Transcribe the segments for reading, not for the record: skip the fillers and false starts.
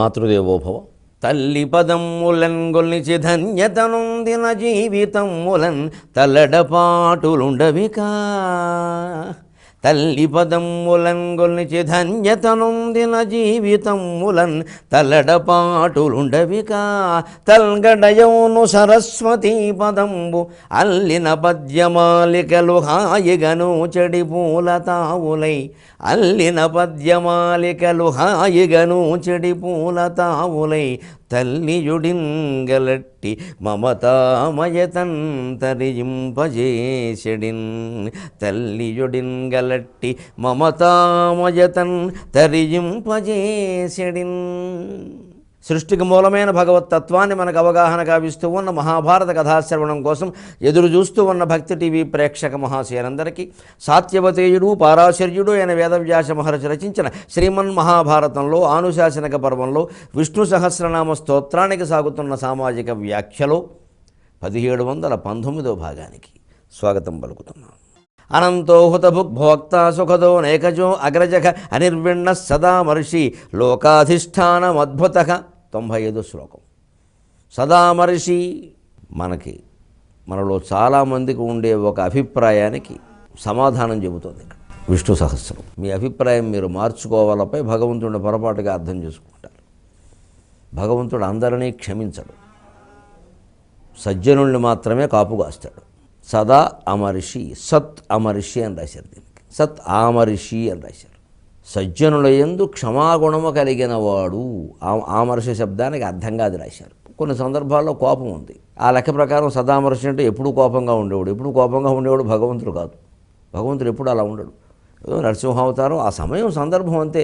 మాతృదేవోభవ. తల్లి పదమ్ములన్ గొల్నిచి ధన్యతనుందిన జీవితమ్ములన్ తల్లడపాటులుండవికా. తల్లి పదమ్ములన్ గొల్నిచి ధన్యతనుందిన జీవితమ్ములన్ తల్లడపాటులుండవికా. తల్గడయౌను సరస్వతీ పదంబు అల్లిన పద్యమాలికలు హాయిగను చెడి పూలతావులై. అల్లిన పద్యమాలికలు హాయిగను చెడి పూలతావులై. తల్లియుడింగలట్టి మమతామయతన్ తరింపజేసెడిన్. తల్లియుడింగలట్టి మమతామయతన్ తరింపజేసెడిన్. సృష్టికి మూలమైన భగవతత్వాన్ని మనకు అవగాహన కావిస్తూ ఉన్న మహాభారత కథాశ్రవణం కోసం ఎదురు చూస్తూ ఉన్న భక్తి టీవీ ప్రేక్షక మహాశయులందరికీ సాత్యవతేయుడు పారాశర్యుడు అయిన వేదవ్యాస మహర్షి రచించిన శ్రీమన్ మహాభారతంలో ఆనుశాసనక పర్వంలో విష్ణు సహస్రనామ స్తోత్రానికి సాగుతున్న సామాజిక వ్యాఖ్యలో 1719వ భాగానికి స్వాగతం పలుకుతున్నాం. అనంతో హుతభుగ్భోక్త సుఖదో నేకజో అగ్రజక అనిర్విణ సదా మర్షి లోకాధిష్టానమద్భుత. 95 శ్లోకం. సదామర్షి మనలో చాలామందికి ఉండే ఒక అభిప్రాయానికి సమాధానం చెబుతోంది ఇక్కడ విష్ణు సహస్రం. మీ అభిప్రాయం మీరు మార్చుకోవాలపై భగవంతుడిని పొరపాటుగా అర్థం చేసుకుంటారు. భగవంతుడు అందరినీ క్షమించడు, సజ్జనుల్ని మాత్రమే కాపుగాస్తాడు. సదా అమర్షి, సత్ అమర్షి అని రాశారు. దీనికి సత్ ఆమర్షి అని రాశారు. సజ్జనుల యందు క్షమాగుణము కలిగిన వాడు. ఆమర్షి శబ్దానికి అర్థంగా అది రాశారు. కొన్ని సందర్భాల్లో కోపం ఉంది. ఆ లెక్క ప్రకారం సదామర్షి అంటే ఎప్పుడూ కోపంగా ఉండేవాడు. ఎప్పుడు కోపంగా ఉండేవాడు భగవంతుడు కాదు. భగవంతుడు ఎప్పుడు అలా ఉండడు. ఏదో నరసింహావతారం ఆ సమయం సందర్భం అంతే.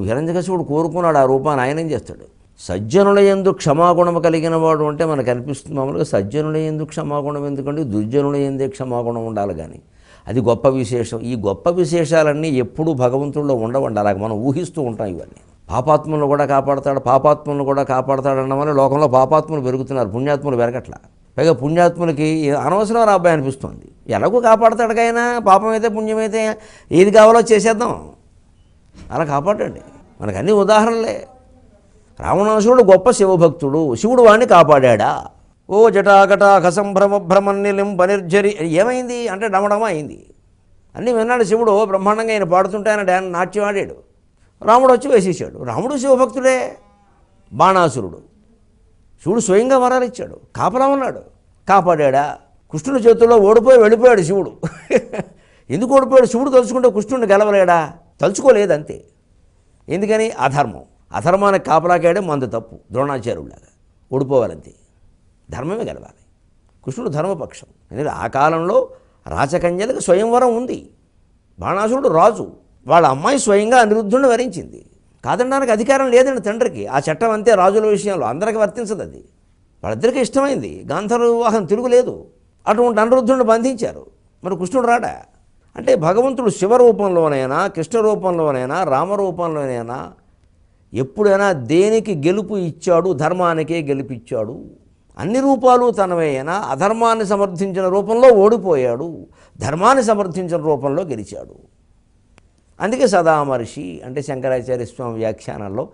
హిరణ్యకశిపుడు కోరుకున్నాడు ఆ రూపాన్ని, ఆయన ఏం చేస్తాడు? సజ్జనుల యందు క్షమాగుణము కలిగిన వాడు అంటే మనకు అనిపిస్తుంది మామూలుగా సజ్జనుల యందు క్షమాగుణం ఎందుకంటే దుర్జనుల యందే క్షమాగుణం ఉండాలి, కానీ అది గొప్ప విశేషం. ఈ గొప్ప విశేషాలన్నీ ఎప్పుడూ భగవంతుల్లో ఉండవండి. అలాగే మనం ఊహిస్తూ ఉంటాం. ఇవన్నీ పాపాత్మలను కూడా కాపాడతాడు, పాపాత్మలను కూడా కాపాడతాడు అన్న వల్ల లోకంలో పాపాత్ములు పెరుగుతున్నారు, పుణ్యాత్ములు పెరగట్లా. పైగా పుణ్యాత్ములకి అనవసరం రా అబ్బాయి అనిపిస్తుంది. ఎలాగో కాపాడతాడుకైనా పాపం అయితే పుణ్యమైతే ఏది కావాలో చేసేద్దాం, అలా కాపాడండి. మనకు అన్ని ఉదాహరణలే. రావణాసురుడు గొప్ప శివభక్తుడు, శివుడు వాడిని కాపాడా. ఓ జటాకటాక సంభ్రమ భ్రమన్నిలింప నిర్జరి ఏమైంది అంటే డమడమ అయింది. అన్నీ విన్నాడు శివుడు. బ్రహ్మాండంగా ఆయన పాడుతుంటే ఆయన నాట్యం ఆడాడు. రాముడు వచ్చి వేసేసాడు. రాముడు శివభక్తుడే. బాణాసురుడు శివుడు స్వయంగా వరాలు ఇచ్చాడు, కాపలా ఉన్నాడు, కాపాడా. కృష్ణుడి చేతుల్లో ఓడిపోయి వెళ్ళిపోయాడు శివుడు. ఎందుకు ఓడిపోయాడు? శివుడు తలుచుకుంటే కృష్ణుడిని గెలవలేడా? తలుచుకోలేదు అంతే. ఎందుకని? అధర్మం. అధర్మానికి కాపలాకాడే మందు తప్పు. ద్రోణాచార్యులాగా ఓడిపోవాలంతే. ధర్మమే గెలవాలి. కృష్ణుడు ధర్మపక్షం. ఎందుకంటే ఆ కాలంలో రాచకన్యలకు స్వయంవరం ఉంది. బాణాసురుడు రాజు, వాళ్ళ అమ్మాయి స్వయంగా అనిరుద్ధుడిని వరించింది. కాదనడానికి అధికారం లేదండి తండ్రికి. ఆ చట్టం అంతే రాజుల విషయంలో, అందరికీ వర్తించదు అది. వాళ్ళిద్దరికీ ఇష్టమైంది. గాంధర్వ వివాహం తిరుగులేదు. అటువంటి అనిరుద్ధుడిని బంధించారు. మరి కృష్ణుడు రాడా? అంటే భగవంతుడు శివరూపంలోనైనా, కృష్ణ రూపంలోనైనా, రామరూపంలోనైనా ఎప్పుడైనా దేనికి గెలుపు ఇచ్చాడు? ధర్మానికే గెలుపిచ్చాడు. అన్ని రూపాలు తనవే అయినా అధర్మాన్ని సమర్థించిన రూపంలో ఓడిపోయాడు, ధర్మాన్ని సమర్థించిన రూపంలో గెలిచాడు. అందుకే సదామర్షి అంటే శంకరాచార్య స్వామి వ్యాఖ్యానంలో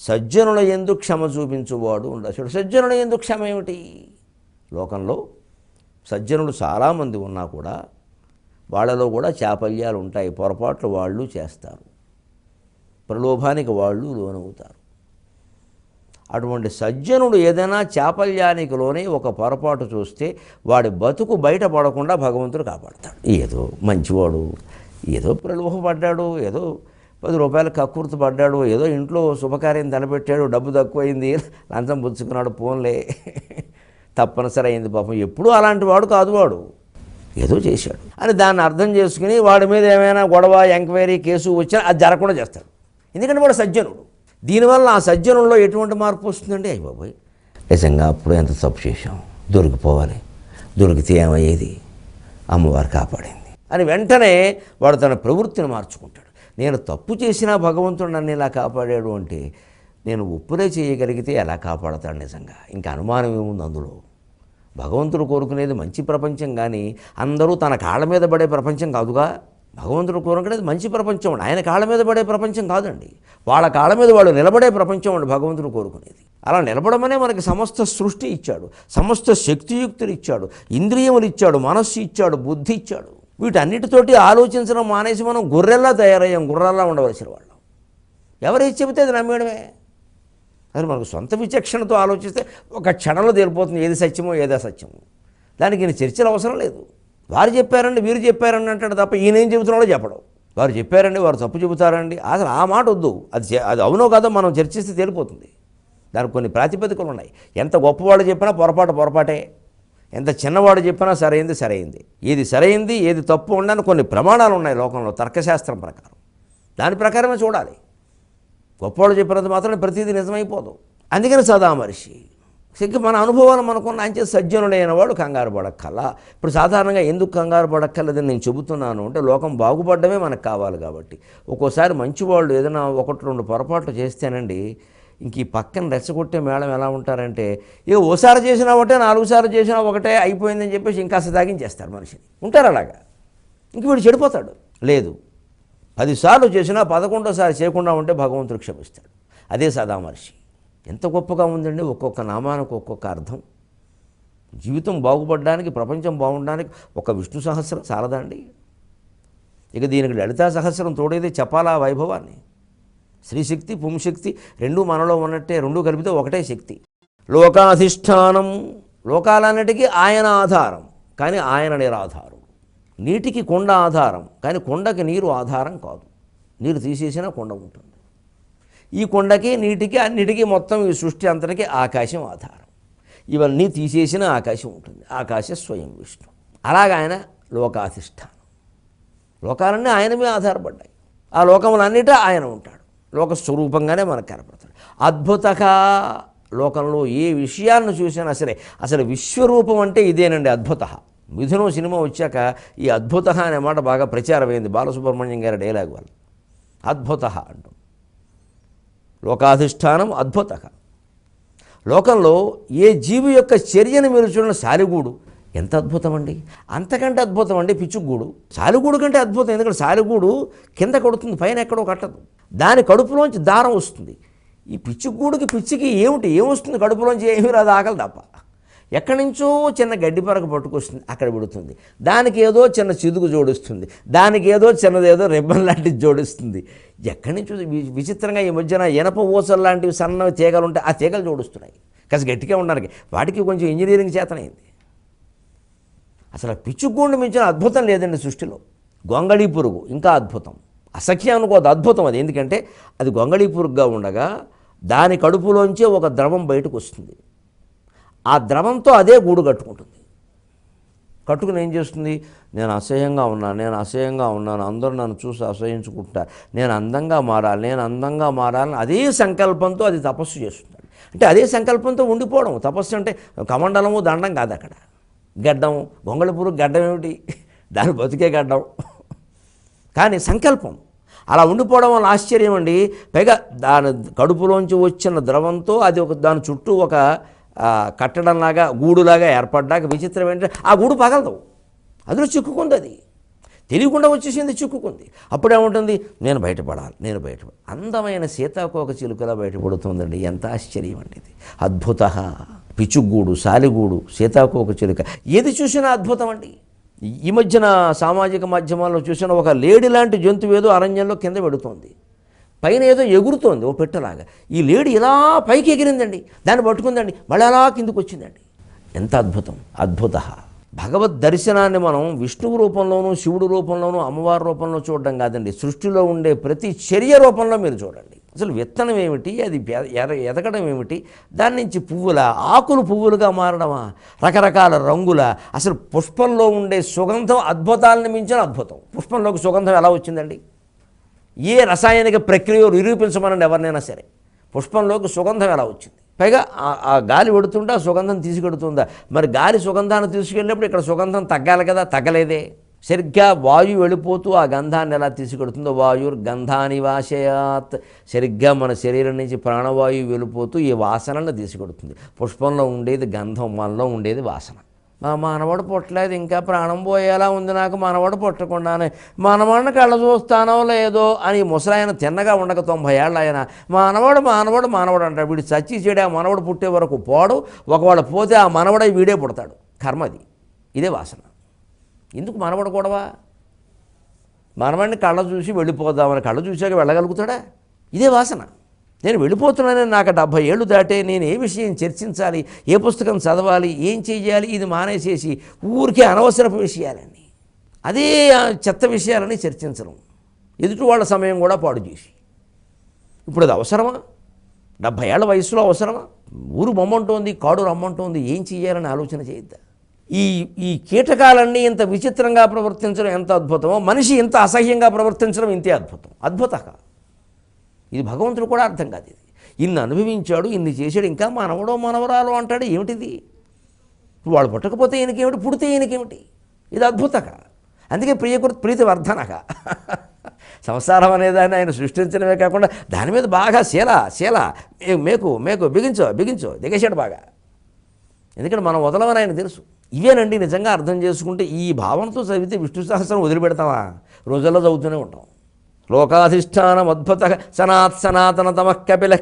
సజ్జనుల యందు క్షమ చూపించువాడు ఉండడు. సజ్జనుల యందు క్షమ ఏమిటి? లోకంలో సజ్జనులు చాలామంది ఉన్నా కూడా వాళ్ళలో కూడా చాపల్యాలు ఉంటాయి. పొరపాట్లు వాళ్ళు చేస్తారు, ప్రలోభానికి వాళ్ళు లోనవుతారు. అటువంటి సజ్జనుడు ఏదైనా చాపల్యానికి లోనే ఒక పొరపాటు చూస్తే వాడి బతుకు బయటపడకుండా భగవంతుడు కాపాడతాడు. ఏదో మంచివాడు, ఏదో ప్రలోభపడ్డాడు, ఏదో 10 రూపాయలు కక్కుర్తి పడ్డాడు, ఏదో ఇంట్లో శుభకార్యం తలపెట్టాడు, డబ్బు తక్కువైంది, లంచం పుచ్చుకున్నాడు, పోన్లే తప్పనిసరి అయింది పాపం. ఎప్పుడూ అలాంటి వాడు కాదు, వాడు ఏదో చేశాడు అని దాన్ని అర్థం చేసుకుని వాడి మీద ఏమైనా గొడవ, ఎంక్వైరీ, కేసు వచ్చినా అది జరగకుండా చేస్తాడు. ఎందుకంటే వాడు సజ్జనుడు. దీనివల్ల ఆ సజ్జనుల్లో ఎటువంటి మార్పు వస్తుందండి? అయ్యి బాబోయ్, నిజంగా అప్పుడు ఎంత తప్పు చేశాం, దొరికిపోవాలి, దొరికితే ఏమయ్యేది, అమ్మవారు కాపాడింది అని వెంటనే వాడు తన ప్రవృత్తిని మార్చుకుంటాడు. నేను తప్పు చేసినా భగవంతుడు నన్ను ఇలా కాపాడాడు అంటే నేను ఒప్పులే చేయగలిగితే ఎలా కాపాడతాడు? నిజంగా ఇంకా అనుమానం ఏముంది అందులో? భగవంతుడు కోరుకునేది మంచి ప్రపంచం, కానీ అందరూ తన కాళ్ళ మీద పడే ప్రపంచం కాదుగా. భగవంతుడు కోరుకునేది మంచి ప్రపంచం అండి. ఆయన కాళ్ళ మీద పడే ప్రపంచం కాదండి, వాళ్ళ కాళ్ళ మీద వాళ్ళు నిలబడే ప్రపంచం అండి భగవంతుడు కోరుకునేది. అలా నిలబడమనే మనకి సమస్త సృష్టి ఇచ్చాడు, సమస్త శక్తియుక్తులు ఇచ్చాడు, ఇంద్రియములు ఇచ్చాడు, మనస్సు ఇచ్చాడు, బుద్ధి ఇచ్చాడు. వీటన్నిటితోటి ఆలోచించడం మానేసి మనం గొర్రెల్లా తయారయ్యాం, గుర్రాల్లా ఉండవలసిన వాళ్ళం. ఎవరైతే చెబితే అది నమ్మేయడమే. అది మనకు సొంత విచక్షణతో ఆలోచిస్తే ఒక క్షణంలో తేలిపోతుంది ఏది సత్యమో ఏదో అసత్యమో. దానికి ఈయన చర్చలు అవసరం లేదు. వారు చెప్పారండి వీరు చెప్పారండి అంటాడు తప్ప ఈయన ఏం చెబుతున్నాడో చెప్పడం. వారు చెప్పారండి వారు తప్పు చెబుతారండి, అసలు ఆ మాట వద్దు. అది అవునో కాదో మనం చర్చిస్తే తేలిపోతుంది. దానికి కొన్ని ప్రాతిపదికలు ఉన్నాయి. ఎంత గొప్పవాడు చెప్పినా పొరపాటే, ఎంత చిన్నవాడు చెప్పినా సరైంది. ఏది సరైంది ఏది తప్పు ఉండని కొన్ని ప్రమాణాలు ఉన్నాయి లోకంలో తర్కశాస్త్రం ప్రకారం. దాని ప్రకారమే చూడాలి. గొప్పవాళ్ళు చెప్పినంత మాత్రం ప్రతిదీ నిజమైపోదు. అందుకని సదామర్షి ఇంక మన అనుభవాలు మనకున్న ఆయన సజ్జనుడైన వాడు కంగారు పడక్కల. ఇప్పుడు సాధారణంగా ఎందుకు కంగారు పడక్కర్లేదని నేను చెబుతున్నాను అంటే లోకం బాగుపడమే మనకు కావాలి కాబట్టి. ఒక్కోసారి మంచివాళ్ళు ఏదైనా 1-2 పొరపాట్లు చేస్తేనండి ఇంక ఈ పక్కన రెచ్చగొట్టే మేళం ఎలా ఉంటారంటే ఇక ఓసారి చేసినా ఒకటే 4 సార్లు చేసినా ఒకటే అయిపోయిందని చెప్పేసి ఇంకాస్త తాగించేస్తారు మనిషిని. ఉంటారు అలాగా. ఇంక వీడు చెడిపోతాడు. లేదు 10 సార్లు చేసినా 11వ చేయకుండా ఉంటే భగవంతుడు క్షమిస్తాడు. అదే సదామర్షి. ఎంత గొప్పగా ఉందండి. ఒక్కొక్క నామానికి ఒక్కొక్క అర్థం. జీవితం బాగుపడడానికి ప్రపంచం బాగుండడానికి ఒక విష్ణు సహస్రం చాలదండి. ఇక దీనికి లలితా సహస్రం తోడేది చెప్పాలా వైభవాన్ని. శ్రీశక్తి పుంశక్తి రెండూ మనలో ఉన్నట్టే, రెండూ కలిపితే ఒకటే శక్తి. లోకాధిష్టానం, లోకాలన్నిటికీ ఆయన ఆధారం కానీ ఆయన నిరాధారం. నీటికి కొండ ఆధారం కానీ కొండకి నీరు ఆధారం కాదు. నీరు తీసేసినా కొండ ఉంటుంది. ఈ కొండకి నీటికి అన్నిటికీ మొత్తం ఈ సృష్టి అంతటికీ ఆకాశం ఆధారం. ఇవన్నీ తీసేసిన ఆకాశం ఉంటుంది. ఆకాశ స్వయం విష్ణు. అలాగ ఆయన లోకాధిష్టానం. లోకాలన్నీ ఆయన మీద ఆధారపడ్డాయి. ఆ లోకములన్నిటా ఆయన ఉంటాడు. లోకస్వరూపంగానే మనకు కనపడతాడు. అద్భుతగా లోకంలో ఏ విషయాలను చూసినా సరే అసలు విశ్వరూపం అంటే ఇదేనండి అద్భుత. మిథునం సినిమా వచ్చాక ఈ అద్భుత అనే మాట బాగా ప్రచారమైంది. బాలసుబ్రహ్మణ్యం గారి డైలాగ్ వల్ల అద్భుత అంటూ. లోకాధిష్టానం అద్భుత. లోకంలో ఏ జీవి యొక్క చర్యను మీరు చూడండి. సాలిగూడు ఎంత అద్భుతం అండి. అంతకంటే అద్భుతం అండి పిచ్చుగూడు. సాలిగూడు కంటే అద్భుతం. ఎందుకంటే సాలిగూడు కింద కడుతుంది, పైన ఎక్కడో కట్టదు. దాని కడుపులోంచి దారం వస్తుంది. ఈ పిచ్చిగూడుకి పిచ్చికి ఏమొస్తుంది కడుపులోంచి? ఏమీ రాదు, ఆకలి తప్ప. ఎక్కడి నుంచో చిన్న గడ్డి పరక పట్టుకొస్తుంది, అక్కడ పెడుతుంది. దానికి ఏదో చిన్న చిదుగు జోడిస్తుంది, దానికి ఏదో చిన్నదేదో రిబ్బన్ లాంటిది జోడిస్తుంది. ఎక్కడి నుంచో విచిత్రంగా ఈ మధ్యన ఇనప ఊసలు లాంటివి సన్న తీగలు ఉంటే ఆ తీగలు జోడిస్తున్నాయి కాస్త గట్టిగా ఉండడానికి. వాటికి కొంచెం ఇంజనీరింగ్ చేతనైంది. అసలు పిచ్చుగూండు మించిన అద్భుతం లేదండి సృష్టిలో. గొంగళీ పురుగు ఇంకా అద్భుతం. అసఖ్యం అనుకోదు, అద్భుతం అది. ఎందుకంటే అది గొంగళీ పురుగుగా ఉండగా దాని కడుపులోంచే ఒక ద్రవం బయటకు వస్తుంది. ఆ ద్రవంతో అదే గూడు కట్టుకుంటుంది. కట్టుకుని ఏం చేస్తుంది? నేను అసహ్యంగా ఉన్నాను, అందరూ నన్ను చూసి అసహ్యించుకుంటారు, నేను అందంగా మారాలని అదే సంకల్పంతో అది తపస్సు చేస్తుంది. అంటే అదే సంకల్పంతో ఉండిపోవడం తపస్సు. అంటే కమండలము దండం కాదు అక్కడ. గడ్డం, గొంగళి పురుగు గడ్డం ఏమిటి? దాని బతికే గడ్డం. కానీ సంకల్పం అలా ఉండిపోవడం వల్ల ఆశ్చర్యం అండి. పైగా దాని కడుపులోంచి వచ్చిన ద్రవంతో అది దాని చుట్టూ ఒక కట్టడంలాగా గూడులాగా ఏర్పడ్డాక విచిత్రం ఏంటంటే ఆ గూడు పగలదు, అందులో చిక్కుకుంది. అది తెలియకుండా వచ్చేసింది, చిక్కుకుంది. అప్పుడేముంటుంది? నేను బయటపడాలి. అందమైన సీతాకోక చిలుకలా బయటపడుతుందండి. ఎంత ఆశ్చర్యం అండి ఇది. అద్భుత. పిచ్చుగూడు, సాలిగూడు, సీతాకోక చిలుక, ఏది చూసినా అద్భుతం అండి. ఈ మధ్యన సామాజిక మాధ్యమాల్లో చూసిన ఒక లేడీ లాంటి జంతువు ఏదో అరణ్యంలో కింద పెడుతోంది, పైన ఏదో ఎగురుతోంది ఓ పెట్టలాగా. ఈ లేడీ ఇలా పైకి ఎగిరిందండి, దాన్ని పట్టుకుందండి, మళ్ళీ అలా కిందకు వచ్చిందండి. ఎంత అద్భుతం. అద్భుత. భగవద్ దర్శనాన్ని మనం విష్ణువు రూపంలోనూ శివుడు రూపంలోనూ అమ్మవారి రూపంలో చూడడం కాదండి, సృష్టిలో ఉండే ప్రతి చర్య రూపంలో మీరు చూడండి. అసలు విత్తనం ఏమిటి, అది ఎదగడం ఏమిటి, దాని నుంచి ఆకులు పువ్వులుగా మారడమా, రకరకాల రంగుల, అసలు పుష్పంలో ఉండే సుగంధం అద్భుతాలను మించిన అద్భుతం. పుష్పంలోకి సుగంధం ఎలా వచ్చిందండి? ఏ రసాయనిక ప్రక్రియ నిరూపించమనండి ఎవరినైనా సరే. పుష్పంలోకి సుగంధం ఎలా వచ్చింది? పైగా ఆ గాలి పెడుతుంటే ఆ సుగంధం తీసుకెడుతుందా? మరి గాలి సుగంధాన్ని తీసుకెళ్ళినప్పుడు ఇక్కడ సుగంధం తగ్గాలి కదా, తగ్గలేదే. సరిగ్గా వాయువు వెళ్ళిపోతూ ఆ గంధాన్ని ఎలా తీసుకెడుతుందో, వాయుర్ గంధాని వాశయాత్, సరిగ్గా మన శరీరం నుంచి ప్రాణవాయువు వెళ్ళిపోతూ ఈ వాసనను తీసుకెడుతుంది. పుష్పంలో ఉండేది గంధం, మనలో ఉండేది వాసన. మా మనవడు పుట్టలేదు, ఇంకా ప్రాణం పోయేలా ఉంది నాకు మనవడు పుట్టకుండానే, మనవాడిని కళ్ళ చూస్తానో లేదో అని ముసలాయన తిన్నగా ఉండక 90 ఏళ్ళు ఆయన మనవడు మనవడు మనవడు అంటాడు. వీడు చచ్చి చెడి ఆ మనవడు పుట్టే వరకు పోడు, ఒకవేళ పోతే ఆ మనవడై వీడే పుడతాడు. కర్మది, ఇదే వాసన. ఎందుకు మనవడు కూడవా? మనవాడిని కళ్ళ చూసి వెళ్ళిపోదామని కళ్ళ చూశాక వెళ్ళగలుగుతాడా? ఇదే వాసన. నేను వెళ్ళిపోతున్నానని నాకు 70 ఏళ్ళు దాటే నేను ఏ విషయం చర్చించాలి, ఏ పుస్తకం చదవాలి, ఏం చేయాలి, ఇది మానేసేసి ఊరికే అనవసరపు విషయాలన్నీ, అదే చెత్త విషయాలని చర్చించడం, ఎదుటి వాళ్ళ సమయం కూడా పాడు చేసి. ఇప్పుడు అది అవసరమా? 70 ఏళ్ల వయసులో అవసరమా? ఊరు బొమ్మంటోంది, కాడు రమ్మంటోంది, ఏం చేయాలని ఆలోచన చేయొద్దా? ఈ కీటకాలన్నీ ఇంత విచిత్రంగా ప్రవర్తించడం ఎంత అద్భుతమో, మనిషి ఇంత అసహ్యంగా ప్రవర్తించడం ఇంతే అద్భుతం. అద్భుతంగా ఇది భగవంతుడు కూడా అర్థం కాదు. ఇది ఇన్ని అనుభవించాడు, ఇన్ని చేశాడు, ఇంకా మనవడో మనవరాలు అంటాడు. ఏమిటిది? వాళ్ళు పుట్టకపోతే ఈయనకేమిటి, పుడితే ఈయనకేమిటి? ఇది అద్భుతక. అందుకే ప్రీతి వర్ధనక. సంసారం అనేదాన్ని ఆయన సృష్టించడమే కాకుండా దాని మీద బాగా శీల మేకు బిగించో దిగేశాడు బాగా. ఎందుకంటే మనం వదలమని ఆయన తెలుసు. ఇవేనండి నిజంగా అర్థం చేసుకుంటే. ఈ భావనతో చదివితే విష్ణు సహస్రం వదిలిపెడతామా? రోజుల్లో చదువుతూనే ఉంటాం. లోకాధిష్టానం అద్భుత సనాతనతమ కపిల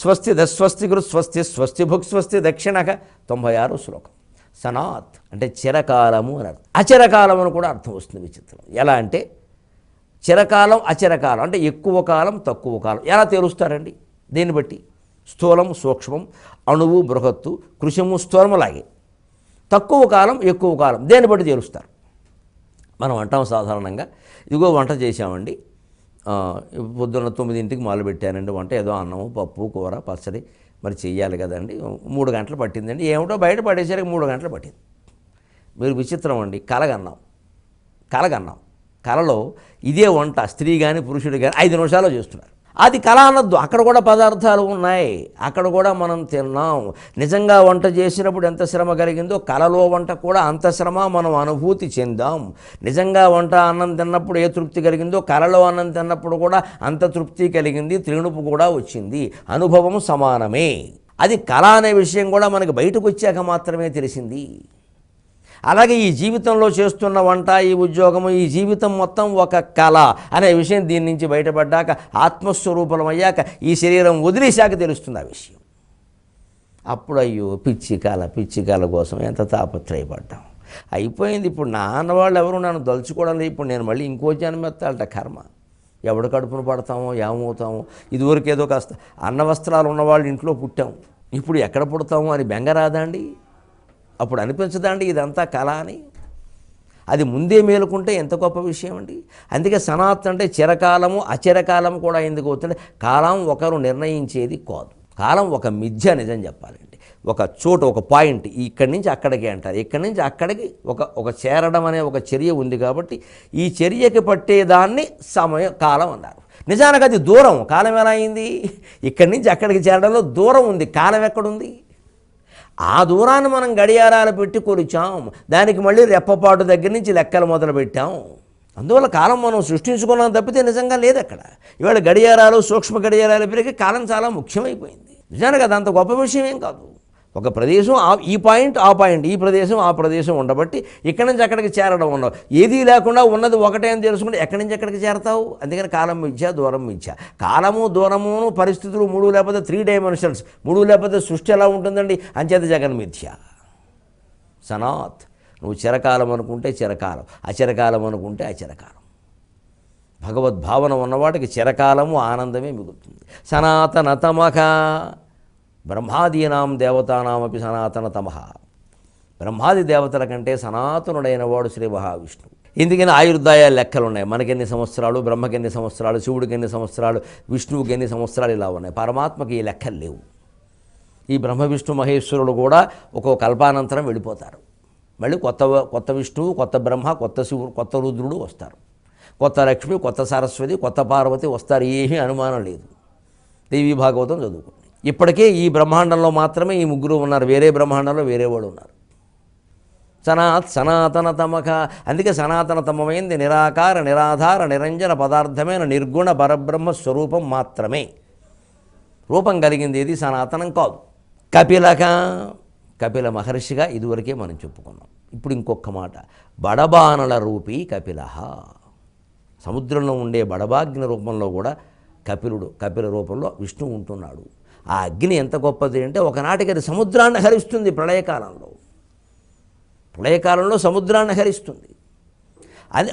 స్వస్తి దస్వస్తి గురు స్వస్తి భుక్ స్వస్తి దక్షిణక. 96వ శ్లోకం. సనాత్ అంటే చిరకాలము అని అర్థం. అచిరకాలం అని కూడా అర్థం వస్తుంది. విచిత్రం. ఎలా అంటే చిరకాలం అచిరకాలం అంటే ఎక్కువ కాలం తక్కువ కాలం. ఎలా తేలుస్తారండి? దేన్ని బట్టి? స్థూలం సూక్ష్మం, అణువు బృహత్తు, కృషము స్థూలములాగే. తక్కువ కాలం ఎక్కువ కాలం దేన్ని బట్టి తేలుస్తారు? మనం అంటాం సాధారణంగా, ఇదిగో వంట చేశామండి, పొద్దున్న 9ంటికి మొదలుపెట్టానండి వంట, ఏదో అన్నము పప్పు కూర పచ్చడి మరి చెయ్యాలి కదండి, 3 గంటలు పట్టిందండి. ఏమిటో బయట పడేసరికి 3 గంటలు పట్టింది. మీరు విచిత్రం అండి. కలగన్నాం. కలలో ఇదే వంట స్త్రీ కానీ పురుషుడు కానీ 5 నిమిషాల్లో చేస్తున్నారు. అది కళ అనొద్దు. అక్కడ కూడా పదార్థాలు ఉన్నాయి, అక్కడ కూడా మనం తిన్నాం. నిజంగా వంట చేసినప్పుడు ఎంత శ్రమ కలిగిందో కళలో వంట కూడా అంత శ్రమ మనం అనుభూతి చెందాం. నిజంగా వంట అన్నం తిన్నప్పుడు ఏ తృప్తి కలిగిందో కళలో అన్నం తిన్నప్పుడు కూడా అంత తృప్తి కలిగింది, త్రిణుపు కూడా వచ్చింది. అనుభవం సమానమే. అది కళ అనే విషయం కూడా మనకి బయటకు వచ్చాక మాత్రమే తెలిసింది. అలాగే ఈ జీవితంలో చేస్తున్న వంట, ఈ ఉద్యోగము, ఈ జీవితం మొత్తం ఒక కళ అనే విషయం దీని నుంచి బయటపడ్డాక, ఆత్మస్వరూపమయ్యాక, ఈ శరీరం వదిలేశాక తెలుస్తుంది ఆ విషయం. అప్పుడు అయ్యో పిచ్చి కళ కోసం ఎంత తాపత్రయపడ్డాం. అయిపోయింది. ఇప్పుడు నా అన్నవాళ్ళు ఎవరు నన్ను దలుచుకోవడం లేదు. ఇప్పుడు నేను మళ్ళీ ఇంకో జన్మెత్తాలట. కర్మ. ఎవడు కడుపును పడతామో ఏమవుతామో. ఇదివరకు ఏదో కాస్త అన్న వస్త్రాలు ఉన్నవాళ్ళు ఇంట్లో పుట్టాం, ఇప్పుడు ఎక్కడ పుడతామో అని బెంగ రాదండి? అప్పుడు అనిపించదండి ఇదంతా కళ అని? అది ముందే మేలుకుంటే ఎంత గొప్ప విషయం అండి. అందుకే సనాత్ అంటే చిరకాలము అచిరకాలము కూడా ఎందుకు అవుతుంది? కాలం ఒకరు నిర్ణయించేది కాదు. కాలం ఒక మిథ్య. నిజం చెప్పాలండి, ఒక చోటు, ఒక పాయింట్, ఇక్కడి నుంచి అక్కడికి అంటారు. ఇక్కడి నుంచి అక్కడికి ఒక చేరడం అనే ఒక చర్య ఉంది కాబట్టి ఈ చర్యకి పట్టేదాన్ని కాలం అన్నారు. నిజానికి అది దూరం. కాలం ఎలా అయింది? ఇక్కడి నుంచి అక్కడికి చేరడంలో దూరం ఉంది, కాలం ఎక్కడుంది? ఆ దూరాన్ని మనం గడియారాలు పెట్టి కొలిచాం, దానికి మళ్ళీ రెప్పపాటు దగ్గర నుంచి లెక్కలు మొదలు పెట్టాం. అందువల్ల కాలం మనం సృష్టించుకున్నాం తప్పితే నిజంగా లేదు అక్కడ. ఇవాళ గడియారాలు, సూక్ష్మ గడియారాలు పెరిగి కాలం చాలా ముఖ్యమైపోయింది. నిజానికి అది అంత గొప్ప విషయం ఏం కాదు. ఒక ప్రదేశం ఈ పాయింట్ ఆ పాయింట్, ఈ ప్రదేశం ఆ ప్రదేశం ఉండబట్టి ఇక్కడి నుంచి అక్కడికి చేరడం ఉండవు. ఏదీ లేకుండా ఉన్నది ఒకటే అని తెలుసుకుంటే ఎక్కడి నుంచి ఎక్కడికి చేరతావు? అందుకని కాలం మిథ్య, దూరం మిథ్య. కాలము దూరమును పరిస్థితులు 3 లేకపోతే 3 డైమెన్షన్స్, 3 లేకపోతే సృష్టి ఎలా ఉంటుందండి? అంచేత జగన్ మిథ్య. సనాత్. నువ్వు చిరకాలం అనుకుంటే చిరకాలం, అచిరకాలం అనుకుంటే అచిరకాలం. భగవద్భావన ఉన్నవాటికి చిరకాలము ఆనందమే మిగులుతుంది. సనాతనతమః బ్రహ్మాదీనాం దేవతానామపి సనాతనతమః. బ్రహ్మాది దేవతల కంటే సనాతనుడైన వాడు శ్రీ మహావిష్ణువు. ఎందుకని ఆయుర్దాయాలు లెక్కలు ఉన్నాయి. మనకెన్ని సంవత్సరాలు, బ్రహ్మకి ఎన్ని సంవత్సరాలు, శివుడికి ఎన్ని సంవత్సరాలు, విష్ణువుకి ఎన్ని సంవత్సరాలు, ఇలా ఉన్నాయి. పరమాత్మకి ఈ లెక్కలు లేవు. ఈ బ్రహ్మ విష్ణు మహేశ్వరులు కూడా ఒక్కో కల్పానంతరం వెళ్ళిపోతారు. మళ్ళీ కొత్త విష్ణువు, కొత్త బ్రహ్మ, కొత్త శివుడు, కొత్త రుద్రుడు వస్తారు. కొత్త లక్ష్మి, కొత్త సరస్వతి, కొత్త పార్వతి వస్తారు. ఏమీ అనుమానం లేదు. దేవీ భాగవతం చదువుకోండి. ఇప్పటికే ఈ బ్రహ్మాండంలో మాత్రమే ఈ 3 ఉన్నారు. వేరే బ్రహ్మాండంలో వేరే వాడు ఉన్నారు. సనాతనతమః. అందుకే సనాతనతమైంది నిరాకార నిరాధార నిరంజన పదార్థమైన నిర్గుణ పరబ్రహ్మ స్వరూపం మాత్రమే. రూపం కలిగింది ఏది సనాతనం కాదు. కపిల మహర్షిగా ఇదివరకే మనం చెప్పుకున్నాం. ఇప్పుడు ఇంకొక మాట, బడబానల రూపీ కపిల. సముద్రంలో ఉండే బడబాగ్ని రూపంలో కూడా కపిల రూపంలో విష్ణువు ఉంటున్నాడు. ఆ అగ్ని ఎంత గొప్పది అంటే ఒకనాటికి అది సముద్రాన్ని హరిస్తుంది. ప్రళయకాలంలో సముద్రాన్ని హరిస్తుంది.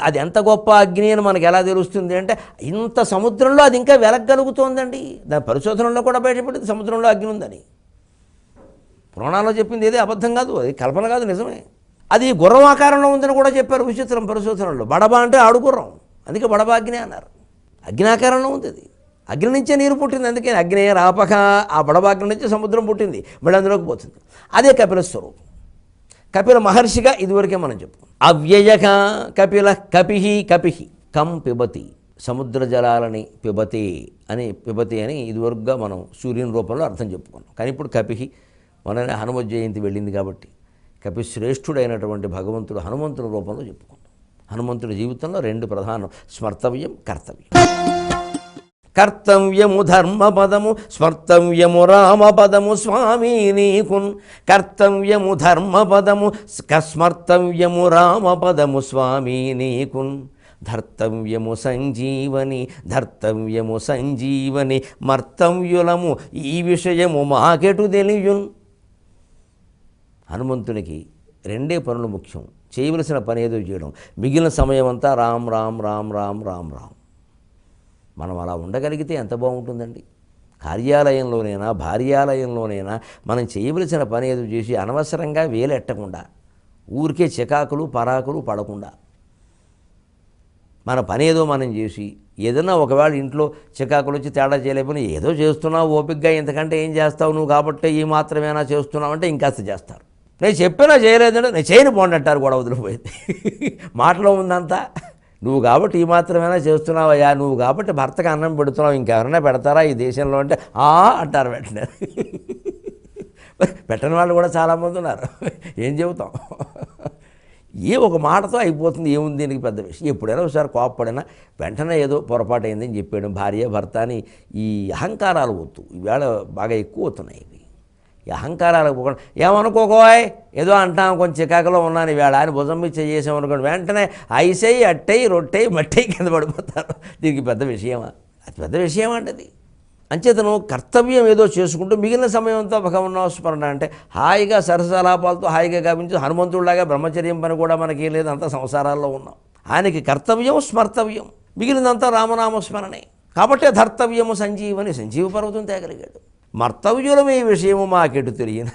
అది ఎంత గొప్ప అగ్ని అని మనకు ఎలా తెలుస్తుంది అంటే, ఇంత సముద్రంలో అది ఇంకా వెలగలుగుతోందండి. దాని పరిశోధనలో కూడా బయటపడింది సముద్రంలో అగ్ని ఉందని. పురాణాల్లో చెప్పింది ఏదే అబద్ధం కాదు, అది కల్పన కాదు, నిజమే. అది గుర్రం ఆకారంలో ఉందని కూడా చెప్పారు విచిత్రం పరిశోధనలో. బడబ అంటే ఆడుగుర్రం, అందుకే బడబాగ్ని అన్నారు. అగ్నాకారంలో ఉంది అది. అగ్ని నుంచే నీరు పుట్టింది, అందుకే అగ్ని రాపక ఆ బడబాగ్ని నుంచి సముద్రం పుట్టింది, మళ్ళీ అందులోకి పోతుంది. అదే కపిల స్వరూపం. కపిల మహర్షిగా ఇదివరకే మనం చెప్పుకున్నాం. అవ్యయక కపిల కపిహి కం పిబతి, సముద్ర జలాలని పిబతి అని ఇదివరకుగా మనం సూర్యుని రూపంలో అర్థం చెప్పుకున్నాం. కానీ ఇప్పుడు కపిహి, మననే హనుమ జయంతి వెళ్ళింది కాబట్టి కపిశ్రేష్ఠుడైనటువంటి భగవంతుడు హనుమంతుడి రూపంలో చెప్పుకున్నాం. హనుమంతుడి జీవితంలో రెండు ప్రధానం, స్మర్తవ్యం, కర్తవ్యం. కర్తవ్యము ధర్మపదము, స్మర్తవ్యము రామపదము స్వామి నీకున్. కర్తవ్యము ధర్మపదము, స్మర్తవ్యము రామపదము స్వామి నీకున్. ధర్తవ్యము సంజీవని మర్తవ్యులము ఈ విషయము మాకెటు తెలియున్. హనుమంతునికి రెండే పనులు ముఖ్యం. చేయవలసిన పని ఏదో చేయడం, మిగిలిన సమయం అంతా రామ్ రామ్ రామ్ రామ్ రామ్ రామ్. మనం అలా ఉండగలిగితే ఎంత బాగుంటుందండి. కార్యాలయంలోనైనా భార్యాలయంలోనైనా మనం చేయవలసిన పని ఏదో చేసి అనవసరంగా వేలెట్టకుండా, ఊరికే చికాకులు పరాకులు పడకుండా మన పని ఏదో మనం చేసి, ఏదైనా ఒకవేళ ఇంట్లో చికాకులు వచ్చి తేడా చేయలేకపోయినా ఏదో చేస్తున్నావు ఓపికగా, ఇంతకంటే ఏం చేస్తావు నువ్వు కాబట్టి ఈ మాత్రమేనా చేస్తున్నావు అంటే ఇంకాస్త చేస్తారు. నేను చెప్పినా చేయలేదంటే నేను చేయని పోండి అంటారు, కూడా వదిలిపోయింది. మాటలో ఉందంతా. నువ్వు కాబట్టి ఈ మాత్రమేనా చేస్తున్నావయ్యా, నువ్వు కాబట్టి భర్తకు అన్నం పెడుతున్నావు, ఇంకెవరైనా పెడతారా ఈ దేశంలో అంటే అంటారు వెంటనే. పెట్టని వాళ్ళు కూడా చాలామంది ఉన్నారు. ఏం చెబుతాం, ఒక మాటతో అయిపోతుంది. ఏముంది దీనికి పెద్ద విషయం. ఎప్పుడైనా ఒకసారి కోపపడినా వెంటనే ఏదో పొరపాటు అయిందని చెప్పాడు భార్య భర్త అని. ఈ అహంకారాలు వద్దు, ఈవేళ బాగా ఎక్కువ అవుతున్నాయి ఇవి. ఈ అహంకారాలకు పోకుండా ఏమనుకోకోయ్, ఏదో అంటాం కొంచెం చికాకులో ఉన్నాను ఈవేళ అని భుజం మీద చేసామనుకోండి, వెంటనే ఐసెయ్యి అట్టయి రొట్టెయి మట్టయి కింద పడిపోతారు. దీనికి పెద్ద విషయమా? అది పెద్ద విషయం అంటే అది. అంచేతను కర్తవ్యం ఏదో చేసుకుంటూ మిగిలిన సమయం అంతా భగవన్నామస్మరణ అంటే హాయిగా సరసలాపాలతో హాయిగా గావించి హనుమంతుడిలాగా బ్రహ్మచర్యం పని కూడా మనకేం లేదు, అంతా సంసారాల్లో ఉన్నాం. ఆయనకి కర్తవ్యం స్మర్తవ్యం, మిగిలినంతా రామనామస్మరణే. కాబట్టి ధర్తవ్యము సంజీవ పర్వతం తేగలిగాడు. మర్తవ్యులమే ఈ విషయము మాకెటు తెలియన.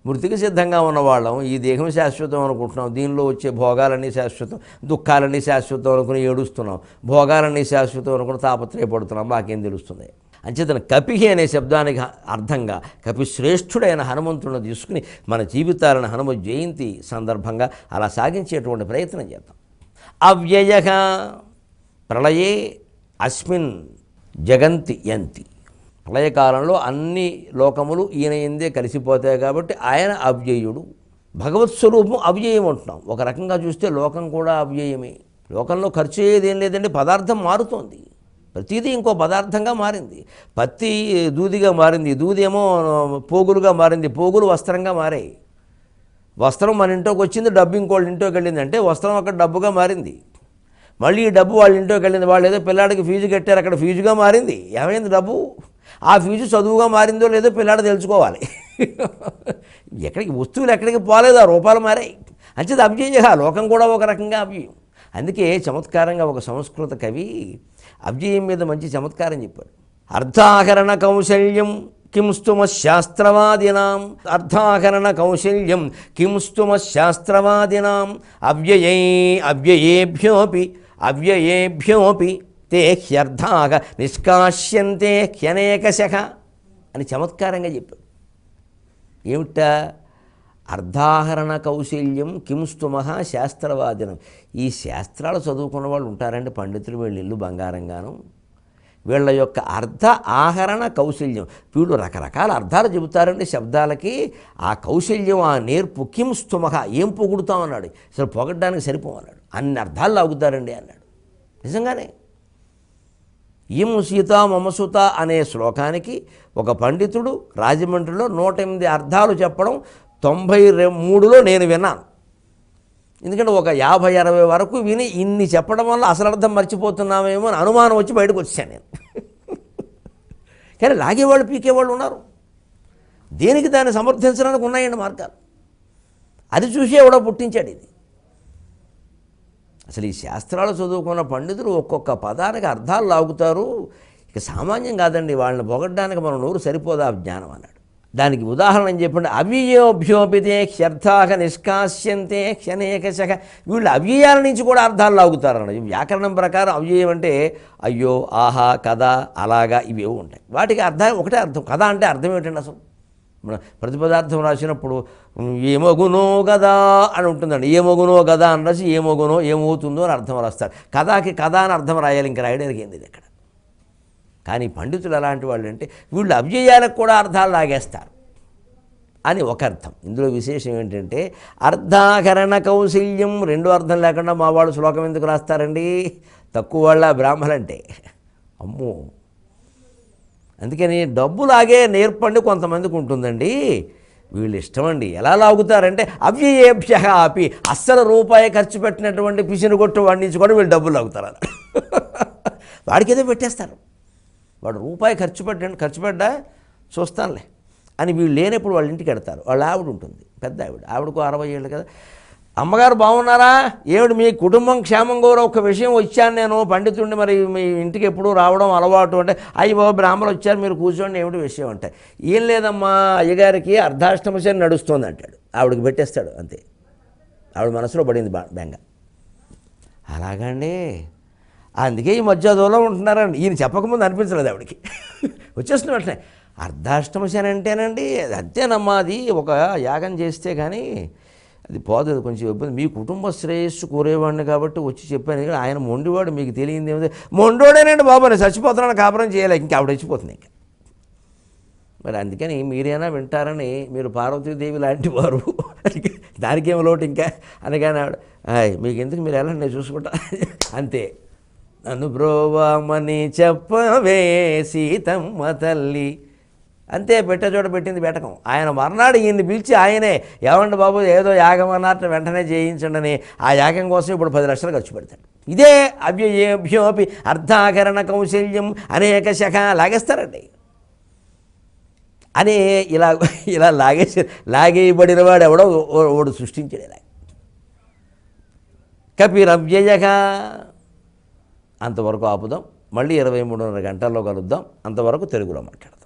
మృతికి సిద్ధంగా ఉన్నవాళ్ళం, ఈ దేహం శాశ్వతం అనుకుంటున్నాం, దీనిలో వచ్చే భోగాలన్నీ శాశ్వతం, దుఃఖాలన్నీ శాశ్వతం అనుకుని ఏడుస్తున్నాం, భోగాలన్నీ శాశ్వతం అనుకుని తాపత్రయపడుతున్నాం, మాకేం తెలుస్తుంది. అంచేతన కపిహి అనే శబ్దానికి అర్థంగా కపిశ్రేష్ఠుడైన హనుమంతుడిని తీసుకుని మన జీవితాలను హనుమ జయంతి సందర్భంగా అలా సాగించేటువంటి ప్రయత్నం చేద్దాం. అవ్యయః ప్రళయే అస్మిన్ జగంతి యంతి. ప్రళయకాలంలో అన్ని లోకములు ఈయన ఎందే కలిసిపోతాయి కాబట్టి ఆయన అవ్యయుడు. భగవత్ స్వరూపం అవ్యయం అంటున్నాం. ఒక రకంగా చూస్తే లోకం కూడా అవ్యయమే. లోకంలో ఖర్చు అయ్యేది ఏం లేదండి, పదార్థం మారుతోంది, ప్రతిదీ ఇంకో పదార్థంగా మారింది. పత్తి దూదిగా మారింది, దూది ఏమో పోగులుగా మారింది, పోగులు వస్త్రంగా మారాయి. వస్త్రం మన ఇంట్లోకి వచ్చింది, డబ్బు ఇంకోళ్ళ ఇంట్లోకి వెళ్ళింది అంటే వస్త్రం అక్కడ డబ్బుగా మారింది. మళ్ళీ ఈ డబ్బు వాళ్ళ ఇంట్లోకి వెళ్ళింది, వాళ్ళు ఏదో పిల్లాడికి ఫీజు కట్టారు, అక్కడ ఫీజుగా మారింది. ఏమైంది డబ్బు? ఆ ఫీజు చదువుగా మారిందో లేదో పిల్లాడు తెలుసుకోవాలి. ఎక్కడికి వస్తువులు ఎక్కడికి పోలేదు, ఆ రూపాలు మారాయి. అంచేది అవ్యయ, లోకం కూడా ఒక రకంగా అవ్యయం. అందుకే చమత్కారంగా ఒక సంస్కృత కవి అవ్యయం మీద మంచి చమత్కారం చెప్పాడు. అర్థాకరణ కౌశల్యం కింస్తుమ శాస్త్రవాదినాం, అర్థాకరణ కౌశల్యం కింస్తుమ శాస్త్రవాదినాం, అవ్యయేభ్యోపి తే హ్యర్థాక నిష్కాశ్యంతే హ్యనేకశః అని చమత్కారంగా చెప్పాడు. ఏమిటా? అర్ధాహరణ కౌశల్యం కింస్తుమః శాస్త్రవాదినం. ఈ శాస్త్రాలు చదువుకున్న వాళ్ళు ఉంటారండి పండితులు, వీళ్ళ ఇల్లు బంగారంగాను. వీళ్ళ యొక్క అర్థ ఆహరణ కౌశల్యం, వీళ్ళు రకరకాల అర్థాలు చెబుతారండి శబ్దాలకి. ఆ కౌశల్యం, ఆ నేర్పు, కింస్తుమః ఏం పొగుడుతామన్నాడు, అసలు పొగడ్డానికి సరిపోమన్నాడు, అన్ని అర్థాలు లాగుతారండి అన్నాడు. నిజంగానే ఈం సీత మమసుత అనే శ్లోకానికి ఒక పండితుడు రాజమండ్రిలో 108 అర్థాలు చెప్పడం 93లో నేను విన్నాను. ఎందుకంటే ఒక 50-60 వరకు విని ఇన్ని చెప్పడం వల్ల అసలు అర్థం మర్చిపోతున్నామేమో అని అనుమానం వచ్చి బయటకు వచ్చాను నేను. కానీ లాగేవాళ్ళు పీకేవాళ్ళు ఉన్నారు. దేనికి దాన్ని సమర్థించడానికి ఉన్నాయండి మార్గాలు. అది చూసి ఎవడో పుట్టించాడు ఇది. అసలు ఈ శాస్త్రాలు చదువుకున్న పండితులు ఒక్కొక్క పదానికి అర్థాలు లాగుతారు. ఇక సామాన్యం కాదండి. వాళ్ళని పొగడ్డానికి మన నోరు సరిపోదా జ్ఞానం అన్నాడు. దానికి ఉదాహరణ ఏం చెప్పండి. అవ్యయోభ్యోపితే హ్యర్థాక నిష్కాస్యంతే క్షణేకశక. వీళ్ళు అవ్యయాల నుంచి కూడా అర్థాలు లాగుతారన్నది. వ్యాకరణం ప్రకారం అవ్యయం అంటే అయ్యో, ఆహా, కథ, అలాగా ఇవేవో ఉంటాయి. వాటికి అర్థం ఒకటే అర్థం. కథ అంటే అర్థం ఏమిటండి అసలు? మన ప్రతిపదార్థం రాసినప్పుడు ఏమగునో గదా అని ఉంటుందండి. ఏమగునో గదా అని రాసి ఏమగునో ఏమవుతుందో అని అర్థం రాస్తారు. కథకి కథ అని అర్థం రాయాలి. ఇంకా రాయడానికి ఏంది ఇక్కడ? కానీ పండితులు ఎలాంటి వాళ్ళు అంటే వీళ్ళు అవ్యయాలకు కూడా అర్థాలు లాగేస్తారు అని ఒక అర్థం. ఇందులో విశేషం ఏంటంటే అర్ధాకరణ కౌశల్యం. రెండో అర్థం లేకుండా మా వాళ్ళు శ్లోకం ఎందుకు రాస్తారండి? తక్కువ వాళ్ళ బ్రాహ్మలంటే అమ్మో. అందుకని డబ్బు లాగే నేర్పండి కొంతమందికి ఉంటుందండి. వీళ్ళు ఇష్టమండి. ఎలా లాగుతారంటే అవ్యయేభ్య అపి. అస్సలు రూపాయి ఖర్చు పెట్టినటువంటి పిసిని కొట్టు వాడి నుంచి కూడా వీళ్ళు డబ్బులు లాగుతారు. వాడికి ఏదో పెట్టేస్తారు. వాడు రూపాయి ఖర్చు పెట్టా చూస్తానులే అని వీళ్ళు లేనప్పుడు వాళ్ళ ఇంటికి వెడతారు. వాళ్ళ ఆవిడ ఉంటుంది, పెద్ద ఆవిడ. ఆవిడకు 60 ఏళ్ళు కదా. అమ్మగారు బాగున్నారా? ఏమిటి మీ కుటుంబం క్షేమం కూడా ఒక విషయం వచ్చాను నేను పండితుడిని, మరి మీ ఇంటికి ఎప్పుడూ రావడం అలవాటు అంటే, అయ్యో బ్రాహ్మణులు వచ్చారు మీరు కూర్చోండి, ఏమిటి విషయం అంటే, ఏం లేదమ్మా అయ్యగారికి అర్ధాష్టమ శని నడుస్తుంది అంటాడు. ఆవిడకి పెట్టేస్తాడు అంతే. ఆవిడ మనసులో పడింది బెంగ. అలాగండి, అందుకే ఈ మధ్య దూరం ఉంటున్నారండి. ఈయన చెప్పకముందు అనిపించలేదు ఆవిడకి. వచ్చేస్తున్న వెంటనే అర్ధాష్టమ శని అంటేనండి అంతేనమ్మా, అది ఒక యాగం చేస్తే కానీ అది పోదు, కొంచెం ఇబ్బంది. మీ కుటుంబ శ్రేయస్సు కోరేవాడిని కాబట్టి వచ్చి చెప్పాను. ఇక్కడ ఆయన మొండివాడు, మీకు తెలియంది ఏమిటి? మొండోడేనండి బాబు, నేను చచ్చిపోతున్నాను, కాపురం చేయలేక ఇంకా ఆవిడ చచ్చిపోతుంది ఇంకా. మరి అందుకని మీరైనా వింటారని, మీరు పార్వతీదేవి లాంటి వారు, దానికేం లోటు ఇంకా అనగానే ఆవిడ మీకు ఎందుకు, మీరు ఎలా నేను చూసుకుంటా అంతే. నన్ను బ్రోవామని చెప్పవే సీతమ్మ తల్లి అంతే. పెట్టే చోట పెట్టింది బెటకం. ఆయన మర్నాడు ఈయన్ని పిలిచి ఆయనే, ఏమండి బాబు ఏదో యాగం అన్నట్టు వెంటనే చేయించండి అని, ఆ యాగం కోసం ఇప్పుడు 10 లక్షలు ఖర్చు పెడతాడు. ఇదే అవ్యయేభ్యోపి అర్ధాకరణ కౌశల్యం అనేక శఖ లాగేస్తారండి. అనే ఇలా లాగేయబడిన వాడు ఎవడో వాడు సృష్టించాడు ఇలా. కపిరవ్యయక. అంతవరకు ఆపుదాం. మళ్ళీ 23:30 గంటల్లో కలుద్దాం. అంతవరకు తెలుగులో మాట్లాడదాం.